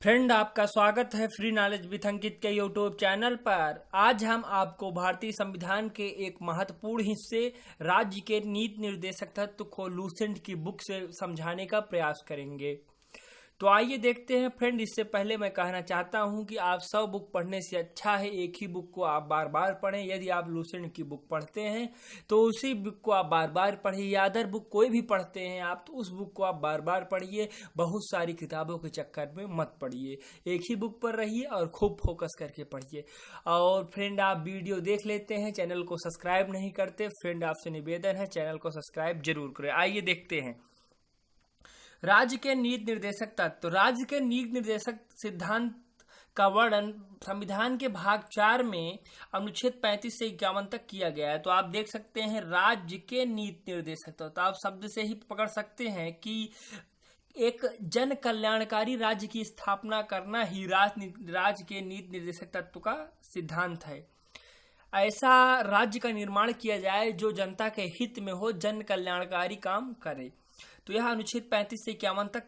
Friend, आपका स्वागत है फ्री नॉलेज विथ अंकित के यूट्यूब चैनल पर। आज हम आपको भारतीय संविधान के एक महत्वपूर्ण हिस्से राज्य के नीति निर्देशक तत्व को लूसेंट की बुक से समझाने का प्रयास करेंगे। तो आइए देखते हैं फ्रेंड। इससे पहले मैं कहना चाहता हूं कि आप सब बुक पढ़ने से अच्छा है एक ही बुक को आप बार बार पढ़ें। यदि आप लूसेंट की बुक पढ़ते हैं तो उसी बुक को आप बार बार पढ़िए, या अदर बुक कोई भी पढ़ते हैं आप तो उस बुक को आप बार बार पढ़िए। बहुत सारी किताबों के चक्कर में मत पढ़िए, एक ही बुक पर रहिए और खूब फोकस करके पढ़िए। और फ्रेंड, आप वीडियो देख लेते हैं, चैनल को सब्सक्राइब नहीं करते, फ्रेंड आपसे निवेदन है चैनल को सब्सक्राइब जरूर करें। आइए देखते हैं राज्य के नीति निर्देशक तत्व। राज्य के नीति निर्देशक सिद्धांत का वर्णन संविधान के भाग 4 में अनुच्छेद 35 से 51 तक किया गया है। तो आप देख सकते हैं राज्य के नीति निर्देशक तत्व। तो आप शब्द से ही पकड़ सकते हैं कि एक जन कल्याणकारी राज्य की स्थापना करना ही राज्य के नीति निर्देशक तत्व का सिद्धांत है। ऐसा राज्य का निर्माण किया जाए जो जनता के हित में हो, जन कल्याणकारी काम करे। तो यह अनुच्छेद 35 से 51 तक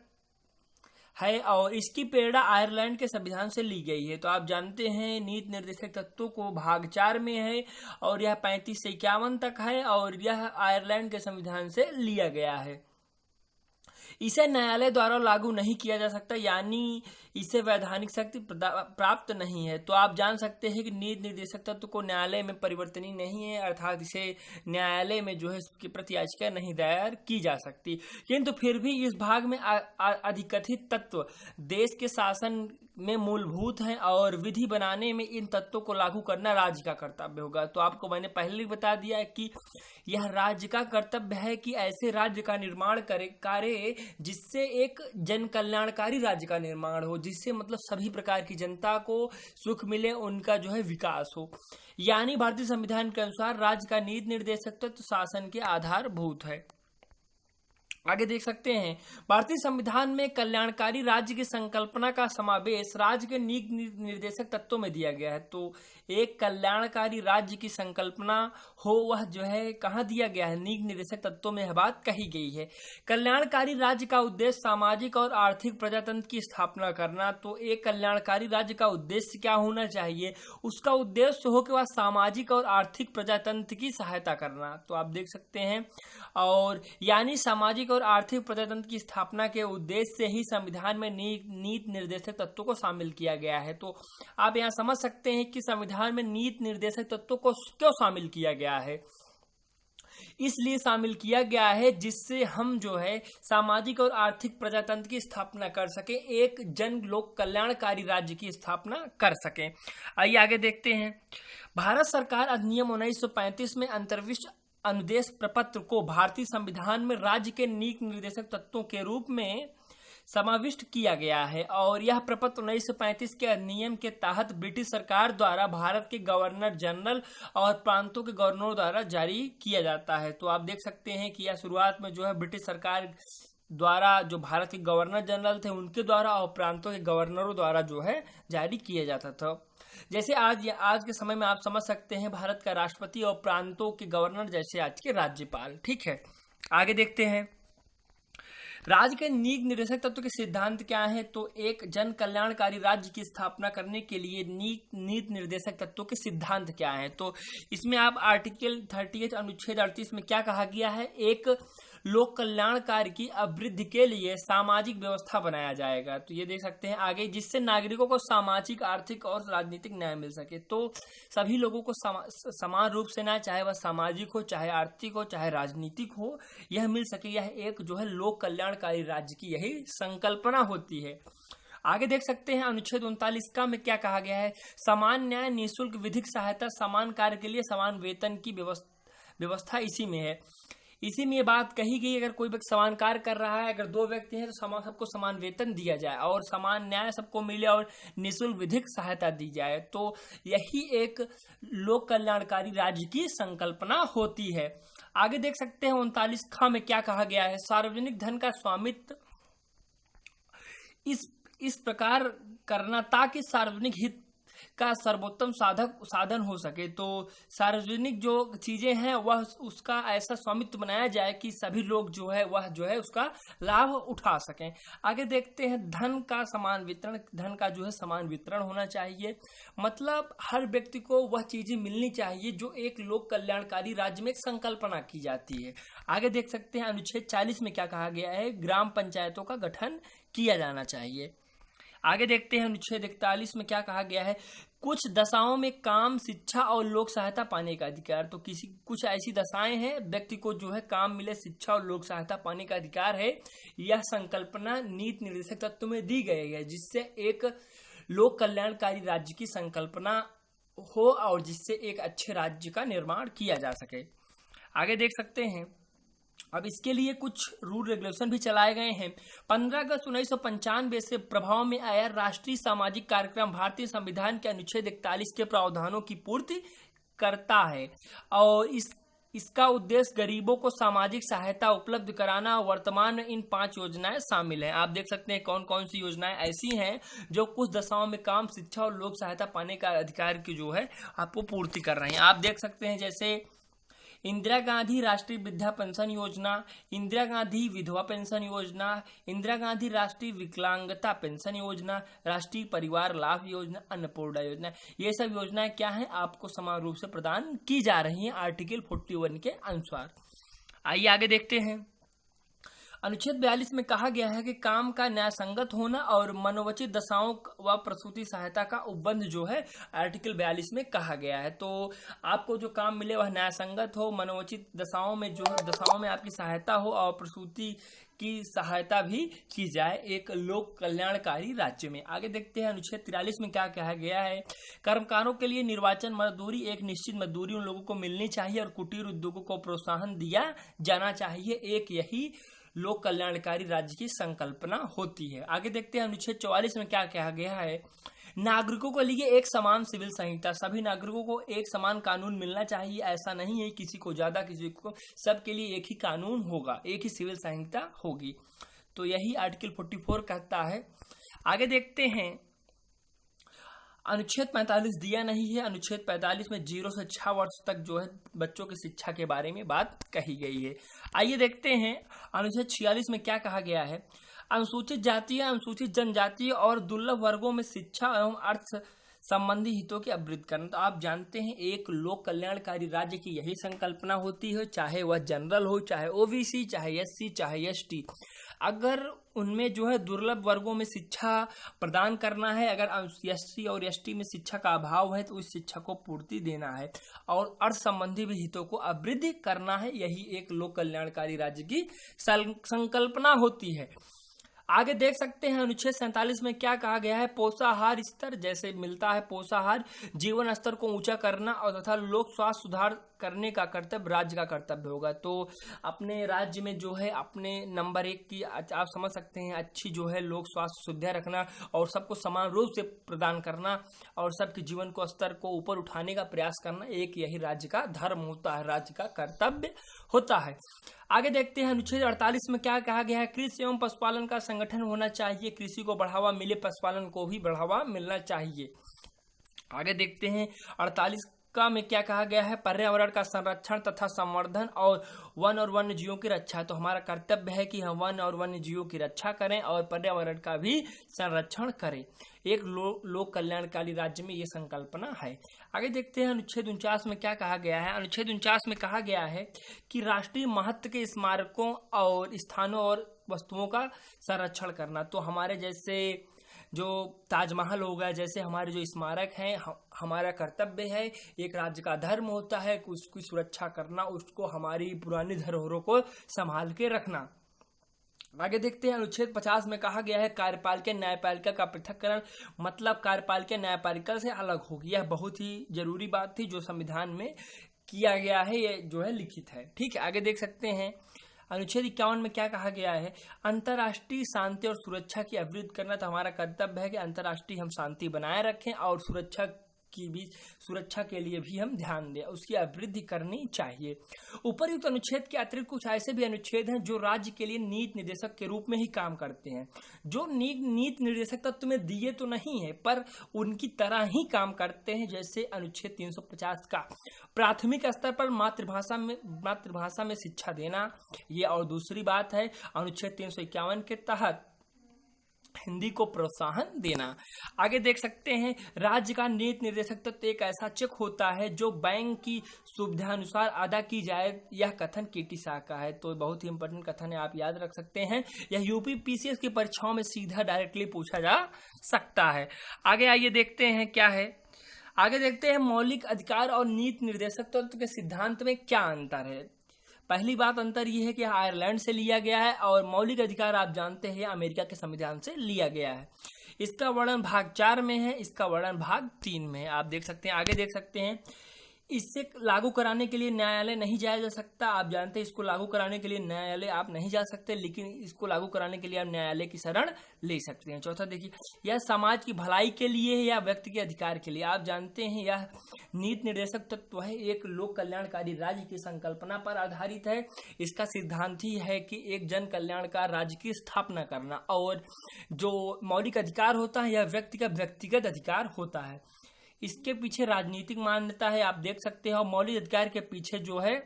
है और इसकी प्रेरणा आयरलैंड के संविधान से ली गई है। तो आप जानते हैं नीति निर्देशक तत्वों को भाग 4 में है और यह 35 से 51 तक है और यह आयरलैंड के संविधान से लिया गया है। इसे न्यायालय द्वारा लागू नहीं किया जा सकता, यानी इसे वैधानिक शक्ति प्राप्त नहीं है। तो आप जान सकते हैं कि नीति निर्देशक तत्व को न्यायालय में परिवर्तनीय नहीं है, अर्थात इसे न्यायालय में जो है इसकी प्रति याचिका नहीं दायर की जा सकती। किंतु फिर भी इस भाग में अधिकथित तत्व देश के शासन में मूलभूत हैं और विधि बनाने में इन तत्वों को लागू करना राज्य का कर्तव्य होगा। तो आपको मैंने पहले ही बता दिया है कि यह राज्य का कर्तव्य है कि ऐसे राज्य का निर्माण करे जिससे एक जन कल्याणकारी राज्य का निर्माण हो, जिससे मतलब सभी प्रकार की जनता को सुख मिले, उनका जो है विकास हो। यानी भारतीय संविधान के अनुसार राज्य का नीति निर्देशक तत्व शासन के आधारभूत है। आगे देख सकते हैं भारतीय संविधान में कल्याणकारी राज्य की संकल्पना का समावेश राज्य के नीति निर्देशक तत्वों में दिया गया है। तो एक कल्याणकारी राज्य की संकल्पना हो वह जो है कहाँ दिया गया है, नीति निर्देशक तत्वों में यह बात कही गई है। कल्याणकारी राज्य का उद्देश्य सामाजिक और आर्थिक प्रजातंत्र की स्थापना करना। तो एक कल्याणकारी राज्य का उद्देश्य क्या होना चाहिए, उसका उद्देश्य हो कि वह सामाजिक और आर्थिक प्रजातंत्र की सहायता करना। तो आप देख सकते हैं और यानी सामाजिक और आर्थिक प्रजातंत्र की स्थापना के उद्देश्य से ही संविधान में नीति निर्देशक तत्वों को शामिल किया गया है। तो आप यहां समझ सकते हैं कि संविधान में नीति निर्देशक तत्वों को क्यों शामिल किया गया है। इसलिए शामिल किया गया है जिससे हम जो है सामाजिक और आर्थिक प्रजातंत्र की स्थापना कर सके, एक जन लोक कल्याणकारी राज्य की स्थापना कर सके। आइए आगे देखते हैं। भारत सरकार अधिनियम 1935 में अंतर्विष्ट अनुदेश प्रपत्र को भारतीय संविधान में राज्य के नीति निर्देशक तत्वों के रूप में समाविष्ट किया गया है और यह प्रपत्र 1935 के अधिनियम के तहत ब्रिटिश सरकार द्वारा भारत के गवर्नर जनरल और प्रांतों के गवर्नरों द्वारा जारी किया जाता है। तो आप देख सकते हैं कि यह शुरुआत में जो है ब्रिटिश सरकार द्वारा जो भारत के गवर्नर जनरल थे उनके द्वारा और प्रांतों के गवर्नरों द्वारा जो है जारी किया जाता था। जैसे आज के समय में आप समझ सकते हैं भारत का राष्ट्रपति और प्रांतों के गवर्नर जैसे आज के राज्यपाल। ठीक है, आगे देखते हैं राज्य के नीति निर्देशक तत्व के सिद्धांत क्या है। तो एक जन कल्याणकारी राज्य की स्थापना करने के लिए नीति निर्देशक तत्वों के सिद्धांत क्या है। तो इसमें आप आर्टिकल 38 अनुच्छेद 38 में क्या कहा गया है, एक लोक कल्याण कार्य की अभिवृद्धि के लिए सामाजिक व्यवस्था बनाया जाएगा। तो ये देख सकते हैं आगे, जिससे नागरिकों को सामाजिक, आर्थिक और राजनीतिक न्याय मिल सके। तो सभी लोगों को समान रूप से न्याय, चाहे वह सामाजिक हो, चाहे आर्थिक हो, चाहे राजनीतिक हो, यह मिल सके। यह एक जो है लोक कल्याणकारी राज्य की यही संकल्पना होती है। आगे देख सकते हैं अनुच्छेद 39 का में क्या कहा गया है, समान न्याय, निःशुल्क विधिक सहायता, समान कार्य के लिए समान वेतन की व्यवस्था इसी में है। इसी में ये बात कही गई, अगर कोई व्यक्ति समान कार्य कर रहा है, अगर 2 व्यक्ति हैं तो सबको समान वेतन दिया जाए और समान न्याय सबको मिले और निःशुल्क विधिक सहायता दी जाए। तो यही एक लोक कल्याणकारी राज्य की संकल्पना होती है। आगे देख सकते हैं 39 ख में क्या कहा गया है, सार्वजनिक धन का स्वामित्व इस प्रकार करना ताकि सार्वजनिक हित का सर्वोत्तम साधन हो सके। तो सार्वजनिक जो चीजें हैं वह उसका ऐसा स्वामित्व बनाया जाए कि सभी लोग जो है वह जो है उसका लाभ उठा सकें। आगे देखते हैं धन का समान वितरण। धन का जो है समान वितरण होना चाहिए, मतलब हर व्यक्ति को वह चीजें मिलनी चाहिए जो एक लोक कल्याणकारी राज्य में एक संकल्पना की जाती है। आगे देख सकते हैं अनुच्छेद 40 में क्या कहा गया है, ग्राम पंचायतों का गठन किया जाना चाहिए। आगे देखते हैं अनुच्छेद 41 में क्या कहा गया है, कुछ दशाओं में काम, शिक्षा और लोक सहायता पाने का अधिकार। तो कुछ ऐसी दशाएं हैं व्यक्ति को जो है काम मिले, शिक्षा और लोक सहायता पाने का अधिकार है। यह संकल्पना नीति निर्देशक तत्व में दी गई है जिससे एक लोक कल्याणकारी राज्य की संकल्पना हो और जिससे एक अच्छे राज्य का निर्माण किया जा सके। आगे देख सकते हैं अब इसके लिए कुछ रूल रेगुलेशन भी चलाए गए हैं। 15 अगस्त 1995 से प्रभाव में आया राष्ट्रीय सामाजिक कार्यक्रम भारतीय संविधान के अनुच्छेद 41 के प्रावधानों की पूर्ति करता है और इसका उद्देश्य गरीबों को सामाजिक सहायता उपलब्ध कराना। वर्तमान में इन 5 योजनाएं शामिल हैं। आप देख सकते हैं कौन कौन सी योजनाएं ऐसी हैं जो कुछ दशाओं में काम, शिक्षा और लोक सहायता पाने का अधिकार की जो है आपको पूर्ति कर रहे हैं। आप देख सकते हैं जैसे इंदिरा गांधी राष्ट्रीय वृद्धा पेंशन योजना, इंदिरा गांधी विधवा पेंशन योजना, इंदिरा गांधी राष्ट्रीय विकलांगता पेंशन योजना, राष्ट्रीय परिवार लाभ योजना, अन्नपूर्णा योजना। ये सब योजनाएं क्या हैं, आपको समान रूप से प्रदान की जा रही हैं आर्टिकल 41 के अनुसार। आइए आगे देखते हैं। अनुच्छेद 42 में कहा गया है कि काम का न्यायसंगत होना और मनोवचित दशाओं व प्रसूति सहायता का उपबंध जो है आर्टिकल 42 में कहा गया है। तो आपको जो काम मिले वह न्यायसंगत हो, मनोवचित दशाओं में आपकी सहायता हो और प्रसूति की सहायता भी की जाए एक लोक कल्याणकारी राज्य में। आगे देखते हैं अनुच्छेद 43 में क्या कहा गया है, कर्मकारों के लिए निर्वाचन मजदूरी, एक निश्चित मजदूरी उन लोगों को मिलनी चाहिए और कुटीर उद्योगों को प्रोत्साहन दिया जाना चाहिए। एक यही लोक कल्याणकारी राज्य की संकल्पना होती है। आगे देखते हैं अनुच्छेद 44 में क्या कहा गया है, नागरिकों के लिए एक समान सिविल संहिता। सभी नागरिकों को एक समान कानून मिलना चाहिए, ऐसा नहीं है किसी को ज्यादा किसी को, सबके लिए एक ही कानून होगा, एक ही सिविल संहिता होगी। तो यही आर्टिकल 44 कहता है। आगे देखते हैं अनुच्छेद 45 दिया नहीं है। अनुच्छेद 45 में 0 से 6 वर्ष तक जो है बच्चों की शिक्षा के बारे में बात कही गई है। आइए देखते हैं अनुच्छेद 46 में क्या कहा गया है, अनुसूचित जातीय, अनुसूचित जनजातीय और दुर्लभ वर्गों में शिक्षा एवं अर्थ संबंधी हितों की अवृद्धि करना। तो आप जानते हैं एक लोक कल्याणकारी राज्य की यही संकल्पना होती है, चाहे वह जनरल हो, चाहे ओबीसी, चाहे एससी, चाहे एसटी। अगर उनमें जो है दुर्लभ वर्गों में शिक्षा प्रदान करना है, अगर एससी और एसटी में शिक्षा का अभाव है तो उस शिक्षा को पूर्ति देना है और अर्थ संबंधी भी हितों को अवृद्धि करना है, यही एक लोक कल्याणकारी राज्य की संकल्पना होती है। आगे देख सकते हैं अनुच्छेद 47 में क्या कहा गया है, पोषाहार स्तर जैसे मिलता है पोषाहार, जीवन स्तर को ऊंचा करना और तथा लोक स्वास्थ्य सुधार करने का कर्तव्य राज्य का कर्तव्य होगा। तो अपने राज्य में जो है अपने नंबर 1 की आप समझ सकते हैं अच्छी जो है लोक स्वास्थ्य सुविधा रखना और सबको समान रूप से प्रदान करना और सबके जीवन को स्तर को ऊपर उठाने का प्रयास करना, एक यही राज्य का धर्म होता है, राज्य का कर्तव्य होता है। आगे देखते हैं अनुच्छेद 48 में क्या कहा गया है, कृषि एवं पशुपालन का संगठन होना चाहिए, कृषि को बढ़ावा मिले, पशुपालन को भी बढ़ावा मिलना चाहिए। आगे देखते हैं 48 का में क्या कहा गया है, पर्यावरण का संरक्षण तथा संवर्धन और वन्य जीवों की रक्षा। तो हमारा कर्तव्य है कि हम वन और वन्य जीवों की रक्षा करें और पर्यावरण का भी संरक्षण करें। एक लोक कल्याणकारी राज्य में ये संकल्पना है। आगे देखते हैं अनुच्छेद 49 में क्या कहा गया है। अनुच्छेद 49 में कहा गया है कि राष्ट्रीय महत्व के स्मारकों और स्थानों और वस्तुओं का संरक्षण करना। तो हमारे जैसे जो ताजमहल हो गया, जैसे हमारे जो स्मारक हैं, हमारा कर्तव्य है, एक राज्य का धर्म होता है कि उसकी सुरक्षा करना, उसको हमारी पुरानी धरोहरों को संभाल के रखना। आगे देखते हैं अनुच्छेद 50 में कहा गया है कार्यपालिका न्यायपालिका का पृथक्करण, मतलब कार्यपालिका न्यायपालिका से अलग होगी। यह बहुत ही जरूरी बात थी जो संविधान में किया गया है, ये जो है लिखित है। ठीक है, आगे देख सकते हैं अनुच्छेद 51 में क्या कहा गया है, अंतर्राष्ट्रीय शांति और सुरक्षा की अवरुद्ध करना। तो हमारा कर्तव्य है कि अंतर्राष्ट्रीय हम शांति बनाए रखें और सुरक्षा की भी सुरक्षा के लिए भी हम ध्यान दें, उसकी अभिवृद्धि करनी चाहिए। उपर्युक्त अनुच्छेद के अतिरिक्त कुछ ऐसे भी अनुच्छेद हैं जो राज्य के लिए नीति निर्देशक के रूप में ही काम करते हैं, जो नीति निर्देशक तत्व में दिए तो नहीं है पर उनकी तरह ही काम करते हैं। जैसे अनुच्छेद 350 का प्राथमिक स्तर पर मातृभाषा में शिक्षा देना, ये। और दूसरी बात है अनुच्छेद 351 के तहत हिंदी को प्रोत्साहन देना। आगे देख सकते हैं राज्य का नीति निर्देशक तत्व एक ऐसा चेक होता है जो बैंक की सुविधानुसार अदा की जाए, यह कथन केटी शाह का है। तो बहुत ही इंपॉर्टेंट कथन है, आप याद रख सकते हैं। यह यूपी पीसीएस की परीक्षाओं में सीधा डायरेक्टली पूछा जा सकता है। आगे आइए देखते हैं क्या है। आगे देखते हैं मौलिक अधिकार और नीति निर्देशक तत्व के सिद्धांत में क्या अंतर है। पहली बात अंतर यह है कि आयरलैंड से लिया गया है और मौलिक अधिकार आप जानते हैं अमेरिका के संविधान से लिया गया है। इसका वर्णन भाग 4 में है, इसका वर्णन भाग 3 में है। आप देख सकते हैं, आगे देख सकते हैं इससे लागू कराने के लिए न्यायालय नहीं जाया जा सकता। आप जानते हैं इसको लागू कराने के लिए न्यायालय आप नहीं जा सकते, लेकिन इसको लागू कराने के लिए आप न्यायालय की शरण ले सकते हैं। चौथा देखिए, यह समाज की भलाई के लिए है या व्यक्ति के अधिकार के लिए। आप जानते हैं यह नीति निर्देशक तत्व है एक लोक कल्याणकारी राज्य की संकल्पना पर आधारित है। इसका सिद्धांत ही है कि एक जन कल्याणकारी राज्य की स्थापना करना, और जो मौलिक अधिकार होता है यह व्यक्ति का व्यक्तिगत अधिकार होता है। इसके पीछे राजनीतिक मान्यता है, आप देख सकते हैं। और मौलिक अधिकार के पीछे जो है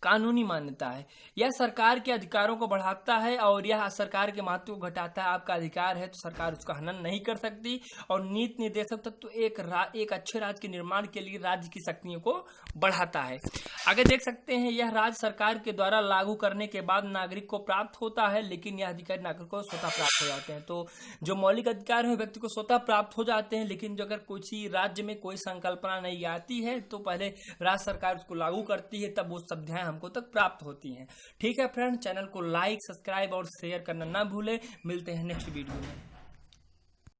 कानूनी मान्यता है। यह सरकार के अधिकारों को बढ़ाता है और यह सरकार के महत्व को घटाता है। आपका अधिकार है तो सरकार उसका हनन नहीं कर सकती। और नीति निर्देशक तत्व एक अच्छे राज्य के निर्माण के लिए राज्य की शक्तियों को बढ़ाता है। आगे देख सकते हैं यह राज्य सरकार के द्वारा लागू करने के बाद नागरिक को प्राप्त होता है, लेकिन यह अधिकार नागरिक को स्वतः प्राप्त हो जाते हैं। तो जो मौलिक अधिकार है व्यक्ति को स्वतः प्राप्त हो जाते हैं, लेकिन जो अगर किसी राज्य में कोई संकल्पना नहीं आती है तो पहले राज्य सरकार उसको लागू करती है, तब वो सुविधाएं हमको तक प्राप्त होती हैं। ठीक है फ्रेंड, चैनल को लाइक, सब्सक्राइब और शेयर करना ना भूले। मिलते हैं नेक्स्ट वीडियो में।